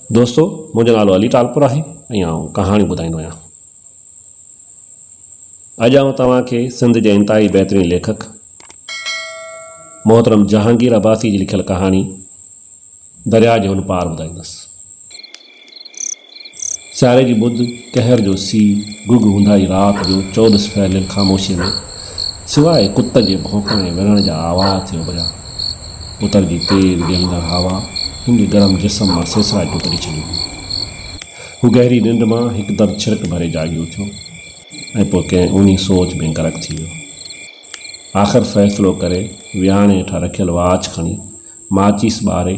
दोस्तों, मुंहिंजो नालो अली टालपुर आहे ऐं आउं कहाणी ॿुधाईंदो आहियां। अॼु आउं तव्हांखे सिंध जे इंतहाई बहितरीन लेखक मोहतरम जहांगीर अब्बासी जी लिखियल कहाणी दरिया जे हुन पार ॿुधाईंदुसि। सियारे जी ॿुध, कहर जो सीउ, गुग हूंदाई राति जो चौदस फैलियल ख़ामोशीअ में सवाइ कुत जे भौंकण ऐं विढ़ण जा आवाज़ थे उभरिया। उतर जी तेज़ ॻहंदड़ हवा हिन जे गरम जिस्म मां सेसराइटूं कढी छॾियूं। हू गहरी निंड मां हिकु दर छिड़क भरे जाॻी उथियो ऐं पोइ कंहिं उन्ही सोच में गरक थी वियो। आख़िर फ़ैसिलो करे विहाणे हेठां रखियल वाच खणी माचिस ॿारे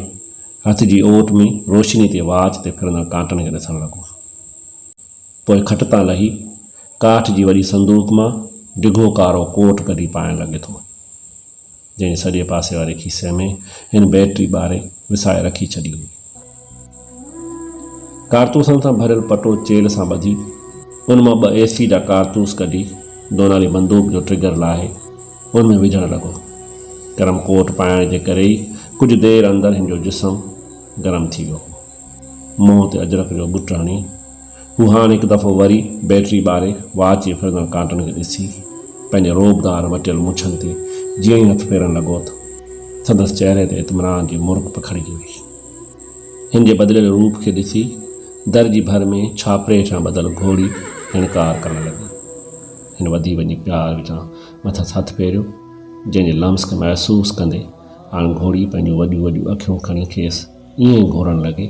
हथ जी ओट में रोशनी ते वाच ते फिरंदड़ कांटनि खे ॾिसणु लॻो। पोइ खट तां लही काठ जी वॾी संदूक मां डिघो कारो कोट कढी पाइण लॻे थो, जंहिं सॼे पासे वारे खीसे में हिन बैटरी ॿारे विसाए रखी छॾी हुई। कारतूसनि सां भरियल पटो चेल सां ॿधी उन मां 2 AC जा कारतूस कढी दोनाली बंदूक जो ट्रिगर लाहे उन में विझणु लॻो। गरम कोट पाइण जे करे ई कुझु देरि अंदरि हिन जो जिस्म गरम थी वियो। मुंहं ते अजरक जो बुट हणी हू हाणे हिकु दफ़ो वरी बैटरी ॿारे वाच जे फिरंदड़ कांटनि खे ॾिसी पंहिंजे रोबदार वटियल मुछनि ते जीअं ई हथु फेरणु लॻो त संदसि चहिरे ते इत्मिनान जी मुर्क पखिड़िजी वई। हिन जे बदिलियल रूप खे ॾिसी दर जी भर में छापरे हेठां ॿधल घोड़ी हिणकार करणु लॻी। हिन वधी वञी प्यार विचां मथां हथु फेरियो, जंहिंजे लम्स खे महसूसु कंदे हाणे घोड़ी पंहिंजूं वॾियूं वॾियूं अखियूं खणी खेसि ईअं ई घोड़णु लॻे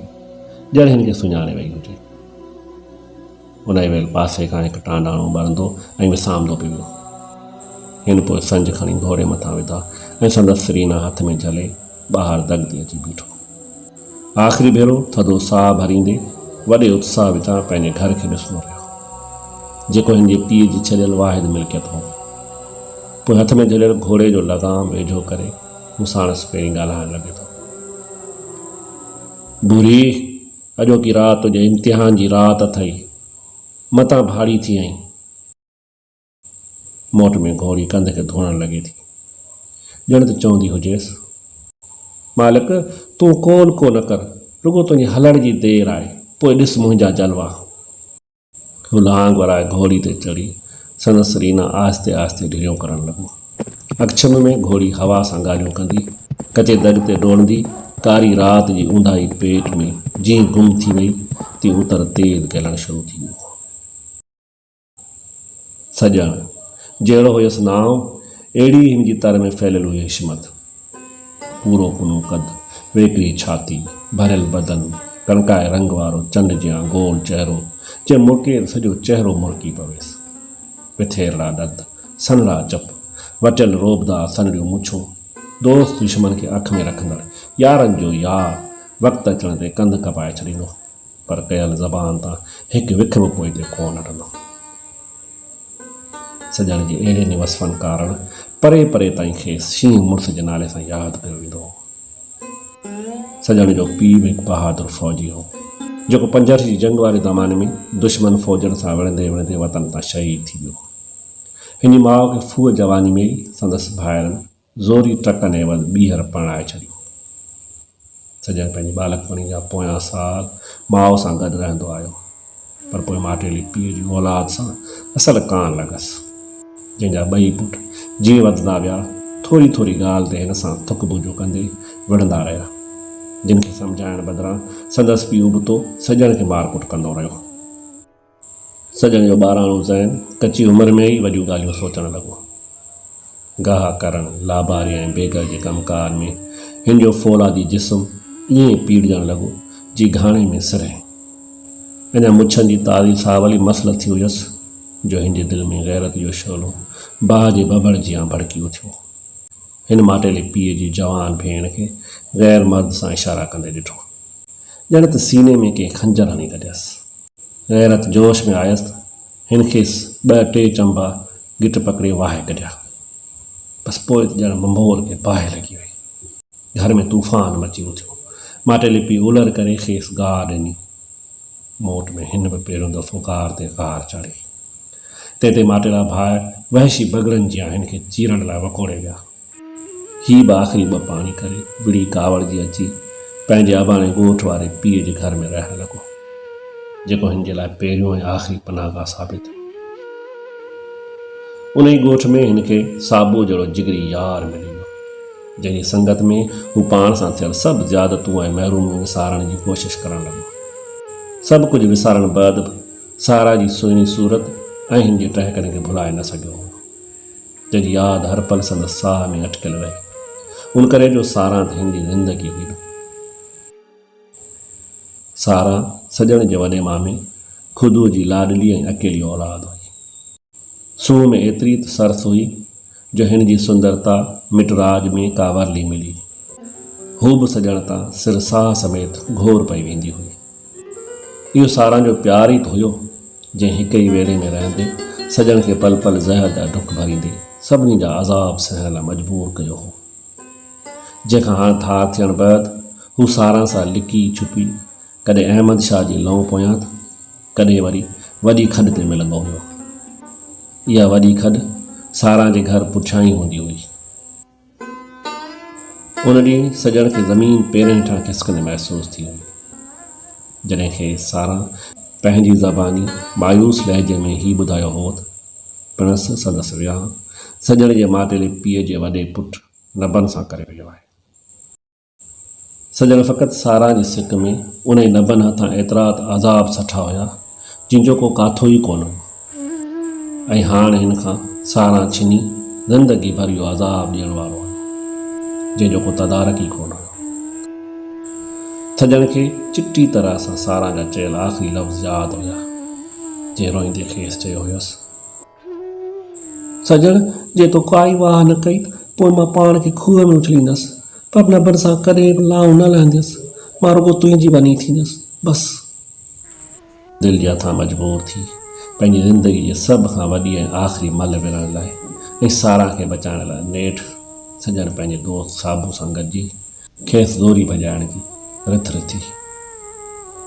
ॼण हिन खे सुञाणे वई हुजे। उन जे वेल पासे खां हिकु टांडाणो ॿरंदो ऐं विसामंदो पियो वियो। हिन पोइ संज खणी घोड़े मथां विधा ऐं संदसि सीरीना हथ में झले ॿाहिरि दगदी अची बीठो। आख़िरी भेरो थधो साह भरींदे वॾे उत्साह विचां पंहिंजे घर खे ॾिसंदो रहियो, जेको हिन जे पीउ जी छॾियल वाहिद मिल्कियत हो। पोइ हथ में झलियल घोड़े जो लॻाम वेझो करे हू साणसि पहिरीं ॻाल्हाइणु लॻे थो। बुरी, अॼोकी राति तुंहिंजे इम्तिहान जी राति अथई, मतां भाड़ी थी आई। मोट में घोड़ी कंध खे धोअणु लॻे थी, ॼण त चवंदी हुजेसि, मालिक तूं को न कर, रुॻो तुंहिंजे हलण जी देरि आहे, पोइ ॾिस मुंहिंजा जलवा। हू लांग वराए घोड़ी ते चढ़ी संदसि रीना आहिस्ते आहिस्ते ढिरियो करणु लॻो। अक्षम में घोड़ी हवा सां ॻाल्हियूं कंदी कचे दग ते डोड़ंदी कारी राति जी ऊंधाई पेट में जीअं गुम थी वई तीअं उतर तेज़ ॻलणु शुरू थी वियो। सॼण जहिड़ो हुयसि नाव, अहिड़ी हिन जी तर में फैलियल हुई हिशमत। पूरो कुनो कद, वेकिरी छाती, भरियल बदन, कणकाए रंग वारो चंड जियां गोल चहिरो जंहिं मुड़के सॼो चहिरो मुड़की पवेसि। पिथेरड़ा ॾंद, सनड़ा चप, वटियल रोबदार सनड़ियूं मुछूं, दोस्त दुश्मन खे अख में रखंदड़ यारनि जो यार वक़्तु अचण ते कंध कपाए छॾींदो, पर कयल ज़बान तां हिकु विख बि पोइ ते कोन हटंदो। सॼण जे अहिड़े वसफ़नि कारण परे परे ताईं खेसि शींहं मुड़ुस जे नाले सां यादि कयो वेंदो हो। सॼण जो पीउ बि हिकु बहादुर फ़ौजी हो, जेको 65 जी जंग वारे ज़माने में दुश्मन फ़ौजनि सां विढ़ंदे विढ़ंदे वतन तां शहीद थी वियो। हिन माउ खे फूअ जवानी में ई संदसि भाइरनि ज़ोरी टकनि ऐं वध ॿीहर परणाए छॾियो। सॼण पंहिंजी बालकपणी जा पोयां साल माउ सां गॾु रहंदो आयो, पर पोइ माटेली पीउ जी औलाद सां असल कान लॻसि, जंहिंजा 2 पुट जीअं वधंदा विया थोरी थोरी ॻाल्हि ते हिन सां थुक बुजो कंदे विढ़ंदा रहिया, जिन खे सम्झाइण बदिरां संदसि पीउ उबतो सॼण खे मारकुट कंदो रहियो। सॼण जो ॿाराणो ज़हन कची उमिरि में ई वॾियूं ॻाल्हियूं सोचणु लॻो। गाह करणु, लाबारी ऐं बेगर जे कमकार में हिन जो फौलादी जिस्म ईअं पीड़जणु लॻो जी घाणे में सिरे। अञा मुछनि जी ताज़ी सावली मसल थी हुयसि जो हिन जे दिलि में गैरत जो शोलो बाहि जे बबड़ जियां भड़की उथियो। हिन माटेले पीउ जी जवान भेण खे गैर मर्द सां इशारा कंदे ॾिठो, ॼण त सीने में कंहिं खंजर हणी कढियसि। गैरत जोश में आयसि त हिन खेसि 2-3 चंबा गिट पकिड़े वाहे कढिया, बसि पोइ त ॼण बंभोर खे बाहि लॻी वई। घर में तूफ़ान मची उथियो। माटेले पीउ उलर करे खेसि गाह ॾिनी। मोट में हिन बि पहिरियों दफ़ो गार ते गार चाढ़ी। तंहिं ते माटेला भाउ वहशी बगड़नि जियां हिन खे चीरण लाइ वकोड़े विया। हीअ बि आख़िरी 2 पाणी करे विड़ी कावड़ जी अची पंहिंजे अबाणे ॻोठ वारे पीउ जे घर में रहणु लॻो, जेको हिन जे लाइ पहिरियों ऐं आख़िरी पनाहगाह साबित थियो। उन ई ॻोठ में हिन खे साबो जहिड़ो जिगरी यार मिली वियो, जंहिंजी संगत में हू पाण सां थियल सभु ज़्यादतूं ऐं महरूमियूं विसारण जी कोशिशि करणु लॻो। सभु कुझु विसारण बैदि बि सारा जी सुहिणी सूरत ऐं हिन जे टहिकनि खे भुलाए न सघियो हो, जंहिंजी यादि हर पल संदसि साह में अटकियल रहे। उन करे जो सारा त हिन जी ज़िंदगी हुई। सारा सजण जे वॾे मामे ख़ुदूअ जी लाडली ऐं अकेली औलाद हुई। सूंह में एतिरी त सरस हुई जो हिन जी सुंदरता मिटराज में का वरली मिली, हू बि सजण तां सिर साह समेत घोर पई वेंदी हुई। इहो सारा जो प्यार ई त हुयो, जंहिं हिक ई वेड़े में रहंदे सजण खे पल पल ज़हर जा डुक भरींदे सभिनी जा अज़ाब सहण लाइ मजबूर कयो हो। जंहिंखां हाणे थार थियण बैदि हू सारा सां लिकी छुपी कॾहिं अहमद शाह जी लौ पोयां त कॾहिं वरी वॾी खॾ ते मिलंदो हुयो। इहा वॾी खॾ सारा जे घर पुठियां ई हूंदी हुई। उन ॾींहुं सजण खे ज़मीन पेरनि हेठां खिसकंदे महसूसु थी हुई, जॾहिं खे सारा पंहिंजी ज़बानी मायूस लहजे में ही ॿुधायो हो त पिणसि संदसि वियांह सजण जे माटेले पीउ जे वॾे पुटु नबन सां करे वियो आहे। सजण फ़क़ति सारा जी सिक में उन ई नबन हथां एतिरा त अज़ाब सठा हुया जिन जो को काथो ई कोन हो, ऐं हाणे हिन खां सारा छिनी ज़िंदगी भर इहो अज़ाब ॾियण वारो हुयो, जंहिंजो को तदारक ई कोन हुयो। सजण खे चिटी तरह सां सारा जा चयल आख़िरी लफ़्ज़ यादि हुया, जंहिं रोईंदे खेसि चयो हुयसि, सजण जे तो काई वाह न कई पोइ मां पाण खे खूह में उछलींदसि, पर नबन सां कॾहिं बि लाऊं न लहंदसि, मां रुॻो तुंहिंजी बनी थींदसि बसि। दिलि जे हथां मजबूर थी पंहिंजी ज़िंदगी जे सभ खां वॾी ऐं आख़िरी मल विढ़ण लाइ ऐं सारा खे बचाइण लाइ नेठि सजण पंहिंजे दोस्त साबू सां गॾिजी खेसि ज़ोरी भॼाइण जी रिथ रिथी,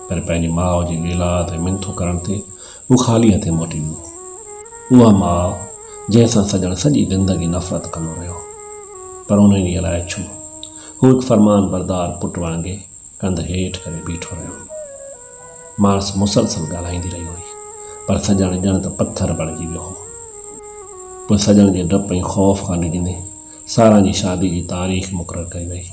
पर पंहिंजी माउ जी लीलाद ऐं मिंथो करण ते हू ख़ाली हथे मोटी वियो। उहा माउ जंहिंसां सजण सॼी ज़िंदगी नफ़रत कंदो रहियो, पर उन ॾींहं लाइ छो हू हिकु फरमान बरदार पुटु वांगुरु कंध हेठि करे बीठो रहियो। मांस मुसलसल ॻाल्हाईंदी रही हुई, पर सजण ॼण त पथर बणिजी वियो हो। पोइ सजण जे डप ऐं ख़ौफ़ खां डिॼंदे सारा जी शादी जी तारीख़ मुक़ररु कई वई।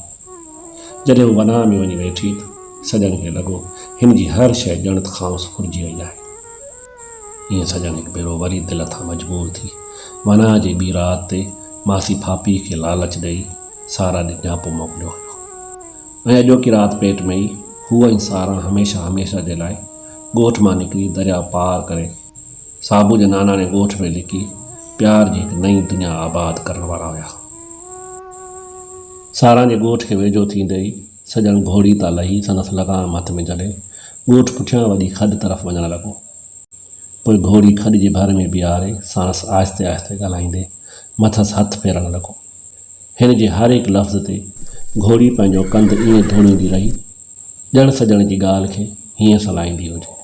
जॾहिं हू वना में वञी वेठी त सजण खे लॻो हिन जी हर शइ ॼण त खांसि फुरिजी वई आहे। ईअं सजण हिकु भेरो वरी दिलि तां मजबूर थी वना जी ॿी राति ते मासी भापी खे लालच ॾेई सारा ॾे न्यापो मोकिलियो हुयो, ऐं अॼोकी राति पेट में ई हूअ ऐं सारा हमेशह हमेशह जे लाइ ॻोठ मां निकिरी दरिया पार करे साबू जे नानाणे ॻोठ में लिकी प्यार जी हिकु नई दुनिया आबाद करण वारा हुया। सारा जे ॻोठ खे वेझो थींदे ई सजण घोड़ी तां लही संदसि लगाम हथ में जॾे ॻोठ पुठियां वॾी खॾ तरफ़ वञणु लॻो। पोइ घोड़ी खॾ जी भर में बीहारे सांस आहिस्ते आहिस्ते ॻाल्हाईंदे मथसि हथु फेरणु लॻो। हिन जे हर हिकु लफ़्ज़ ते घोड़ी पंहिंजो कंधु ईअं धोड़ींदी रही ॼण सजण जी ॻाल्हि खे हीअं सलाहींदी हुजे।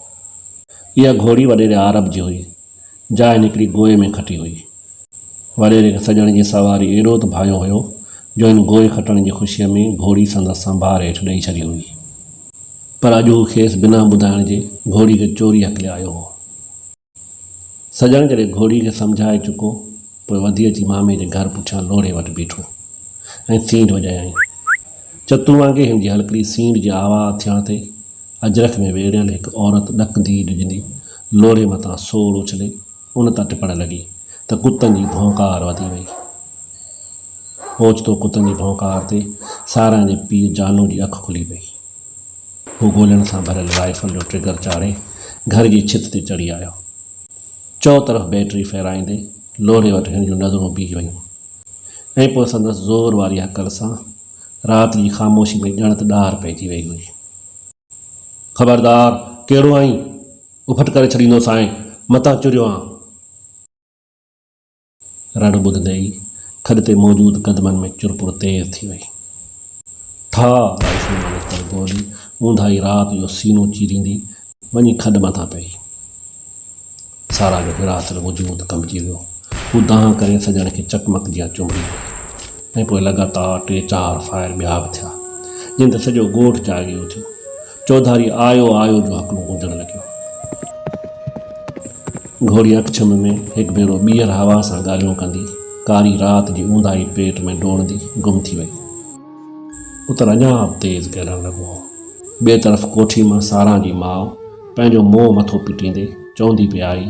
इहा घोड़ी वॾेरे आरब जी हुई, जाइ निकिरी गोए में खटी हुई। वॾेरे खे सजण जी सवारी एॾो त भायो हुयो जो हिन गोए खटण जी ख़ुशीअ में घोड़ी संदसि संभार हेठि ॾेई छॾी हुई, पर अॼु हू खेसि बिना ॿुधाइण जे घोड़ी खे चोरी हकले आयो हो। सजण जॾहिं घोड़ी खे सम्झाए चुको, पोइ वधी अची मामे जे घर पुठियां लोड़े वटि बीठो ऐं सींड वॼायईं। चतुर वांगुरु हिन जी हल्कड़ी सींड जी आवाज़ थियण ते अजरख में वेड़ियल हिकु औरत ॾकंदी ॾिजंदी लोड़े मथां सोड़ उछले उन तां टिपण लॻी त कुतनि जी भौंकार वधी वई। ओचितो कुतनि जी भौंकार ते सारा जे पीउ जानू जी अखि खुली पई। हू गोलण सां भरियल राइफल जो ट्रिगर चाढ़े घर जी छित ते चढ़ी आयो। चौ तरफ़ बैटरी फेराईंदे लोड़े वटि हिन जूं नज़रूं बीह वयूं ऐं पोइ संदसि ज़ोर वारी हकल सां राति जी ख़ामोशी में ॼण त ॾार पइजी वई हुई। ख़बरदार, कहिड़ो आहीं? उफट करे छॾींदो साईं, मतां चुरियो आं। रड़ ॿुधंदे ई खॾ ते मौजूदु कदमनि में चुरपुर तेज़ थी वई। था राइफल मां निकितल गोली ऊंधाई राति जो सीनो चीरींदी वञी खॾ मथां पई। सारा जो हिरासर वजूद कंबिजी वियो। हू दांह करे सजण खे चकमक जियां चुंबड़ी ऐं पोइ लॻातार 3-4 फायर ॿिया बि थिया जिन ते सॼो ॻोठ जाॻियो थियो। चौधारी आयो आयो जो हकलो गूंजण लॻियो। घोड़ी अखिछम में हिकु भेरो ॿीहर हवा सां ॻाल्हियूं कंदी कारी राति जी ऊंदाही पेट में डोड़ंदी गुम थी वई। उतर अञा तेज़ ॻाल्हण लॻो हो। ॿिए तरफ़ कोठी मां सारा जी माउ पंहिंजो मोह मथो पिटींदे चवंदी पई आई,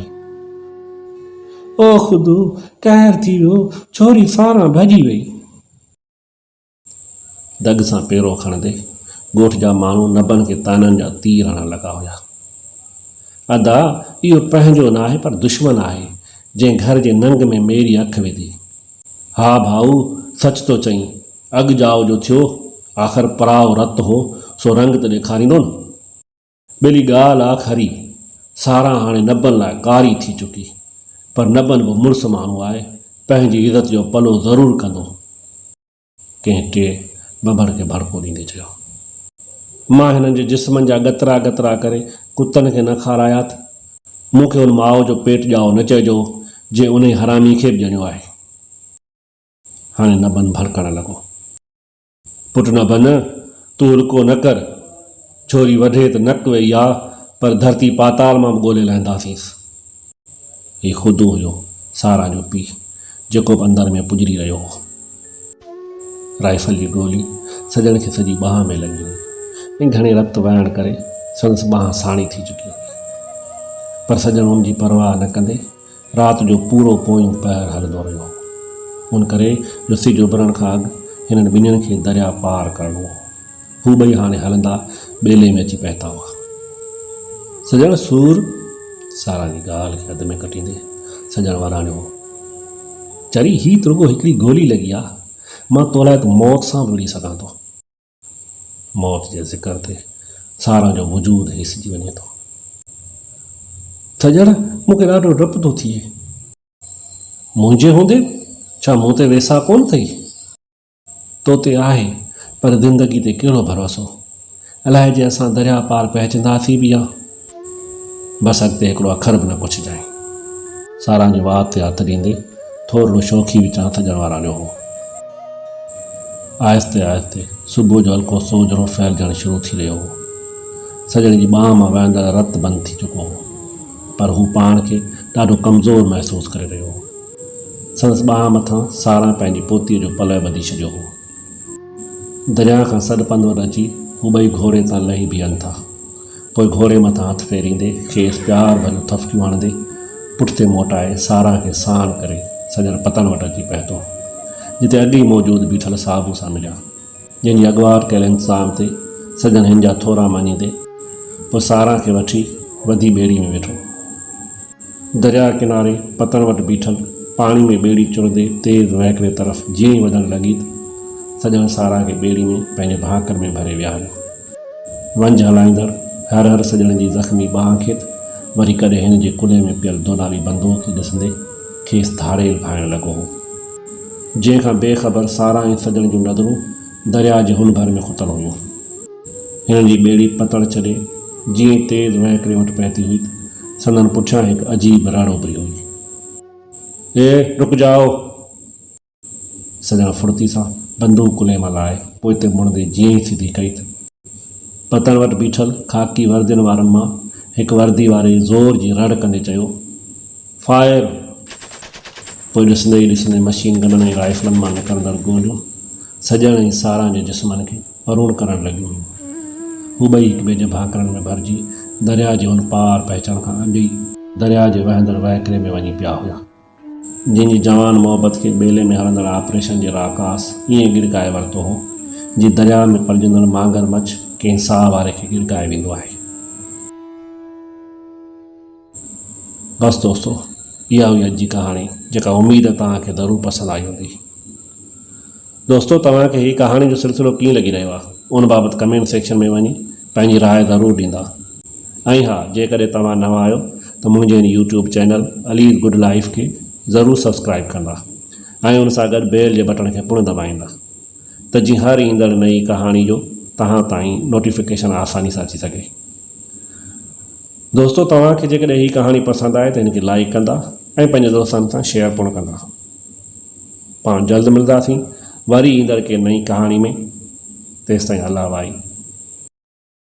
ओ ख़ुदो कहर थी वियो, छोरी सारा भॼी वई। दग सां पेरो खणंदे ॻोठ जा माण्हू नबनि खे ताननि जा तीर हणण लॻा हुआ। अदा इहो पंहिंजो न आहे पर दुश्मन आहे जंहिं घर जे नंग में मेरी अखि विधी। हा भाऊ सच तो चई, अॻु जाओ जो थियो, आख़िर पराओ रत हो सो रंग त ॾेखारींदो न। ॿिली ॻाल्हि आहे खरी, सारा हाणे नबनि लाइ कारी थी चुकी, पर नबनि बि मुड़ुसु माण्हू आहे, पंहिंजी इज़त जो पलो ज़रूरु कंदो। कंहिं टे बबड़ खे भड़को ॾींदे चयो, मां हिननि जे जिस्मनि जा गतरा गतरा करे कुतनि खे न खाराया त मूंखे उन माउ जो पेट ॼाओ न चइजो जे उन हरामी खे बि ॼणियो आहे। हाणे नबन भड़कण लॻो, पुट नबन तूं उल्को न कर, छोरी वढे त नक वई आहे पर धरती पाताल मां बि ॻोल्हे लहंदासींसि। हीउ ख़ुदि हुयो सारा जो पीउ जेको बि अंदरि में पुॼरी रहियो हो। राइफल जी गोली सजण खे सॼी बाह में लॻी हुई ऐं घणे रत वहण करे संदसि बाह साणी थी चुकी हुई, पर सजण उन जी परवाह न कंदे राति जो पूरो पोयों पहर हलंदो रहियो। उन करे जो सिज उभरण खां अॻु हिननि ॿिन्हिनि खे दरिया पार करिणो हो। हू ॿई हाणे हलंदा ॿेले में अची पहुता हुआ। सजण सूर, सारा जी ॻाल्हि खे अध में कटींदे सजण वराणियो हो, चरी ही त रुॻो हिकिड़ी गोली लॻी आहे, मां तो लाइ त मौत सां बि विड़ी सघां थो। मौत जे ज़िक्र ते सारा जो वजूद हिसजी वञे थो। सजण मूंखे ॾाढो डपु थो थिए, मुंहिंजे हूंदे छा मूं ते वेसा कोन अथई? तो ते आहे पर ज़िंदगी ते कहिड़ो भरोसो, अलाए जे असां दरिया पार पहुचंदासीं बि या। बसि अॻिते हिकिड़ो अखर बि न पुछजांइ। सारा जे वात ते हथु ॾींदे थोरो शौक़ी विचां सजण वाराणियो हो। आहिस्ते आहिस्ते सुबुह जो हल्को सोजरो फैलजणु शुरू थी रहियो हो। सजण जी बांह मां वहंदड़ रत बंदि थी चुको हो, पर हू पाण खे ॾाढो कमज़ोर महसूसु करे रहियो हो। संदसि बांह मथां सारा पंहिंजी पोतीअ जो पलउ ॿधी छॾियो हो। दरिया खां सॾु पंधु वटि अची हू ॿई घोड़े तां लही बीहनि था। पोइ घोड़े मथां हथु फेरींदे खेसि प्यार भरियूं थफकियूं हणंदे पुठिते मोटाए सारा खे साण करे सजण पतन वटि अची पहुतो, जिते अॻु ई मौजूदु बीठल साबू सां मिलिया, जंहिंजी अॻुवाट कयल इंतज़ाम ते सजण हिन जा थोरा मञींदे पोइ सारा खे वठी वधी ॿेड़ी में वेठो। दरिया किनारे पतन वटि बीठल पाणी में ॿेड़ी चुरंदे तेज़ वहकिरे तरफ़ जीअं ई वधणु लॻी त सजण सारा खे ॿेड़ी में पंहिंजे भाकर में भरे विहारियो। वंझ हलाईंदड़ हर हर सजण जी ज़ख़्मी बांह खे वरी कॾहिं हिन जे कुल्हे में पियल दोनाली बंदूक खे ॾिसंदे खेसि धाड़ेल पाइणु लॻो हो। जंहिंखां बेख़बर सारा ऐं सजण जूं नज़रूं दरिया जे हुन भर में खुतल हुयूं। हिननि जी ॿेड़ी पतड़ छॾे जीअं तेज़ वहकिरे वटि पहुती हुई त संदन पुठियां हिकु अजीब राड़ो पई हुई। ए रुक जाओ! सजण फुर्ती सां बंदूक कुल्हे मां लाहे पोइ ते मुड़ंदे जीअं ई सिधी कई त पतन वटि बीठल ख़ाकी वर्दियुनि वारनि मां हिकु वर्दी वारे ज़ोर जी रड़ कंदे चयो, फायर! पोइ ॾिसंदे ई ॾिसंदे मशीन गननि ऐं राइफलनि मां निकिरंदड़ गोलियूं सजण ऐं सारा जे जिस्मनि खे परूण करणु लॻियूं हुयूं। हू ॿई हिक ॿिए जे भाकरनि में भरिजी दरिया जे हुन पार पहुचण खां अॻु ई दरिया जे वहंदड़ वहकिरे में वञी पिया हुआ, जंहिंजी जवान मोहबत खे ॿेले में हलंदड़ ऑपरेशन जे राकास ईअं गिड़काए वरितो हो जीअं दरिया में पलजंदड़ मांगर मछ कंहिं साह वारे खे गिड़काए वेंदो आहे। बसि दोस्तो, इहा हुई अॼु जी कहाणी जेका उमेद तव्हांखे ज़रूरु पसंदि आई हूंदी। दोस्तो, तव्हांखे हीअ कहाणी जो सिलसिलो कीअं लॻी रहियो आहे उन बाबति कमेंट सेक्शन में वञी पंहिंजी राय ज़रूरु ॾींदा। ऐं हा, जेकॾहिं तव्हां नवां आहियो त मुंहिंजे हिन YouTube channel Ali's good life खे ज़रूरु सब्सक्राइब कंदा ऐं उन सां गॾु बेल जे बटन खे पिणु दॿाईंदा त जीअं हर ईंदड़ नई कहाणी जो तव्हां ताईं नोटिफिकेशन आसानी सां अची सघे। दोस्तो, तव्हांखे जेकॾहिं हीअ कहाणी पसंदि आहे त हिनखे लाइक कंदा ऐं पंहिंजे दोस्तनि सां शेयर पिणु कंदा। पाण जल्द मिलंदासीं वरी ईंदड़ के नई कहाणी में। तेसि ताईं अलाह भाई।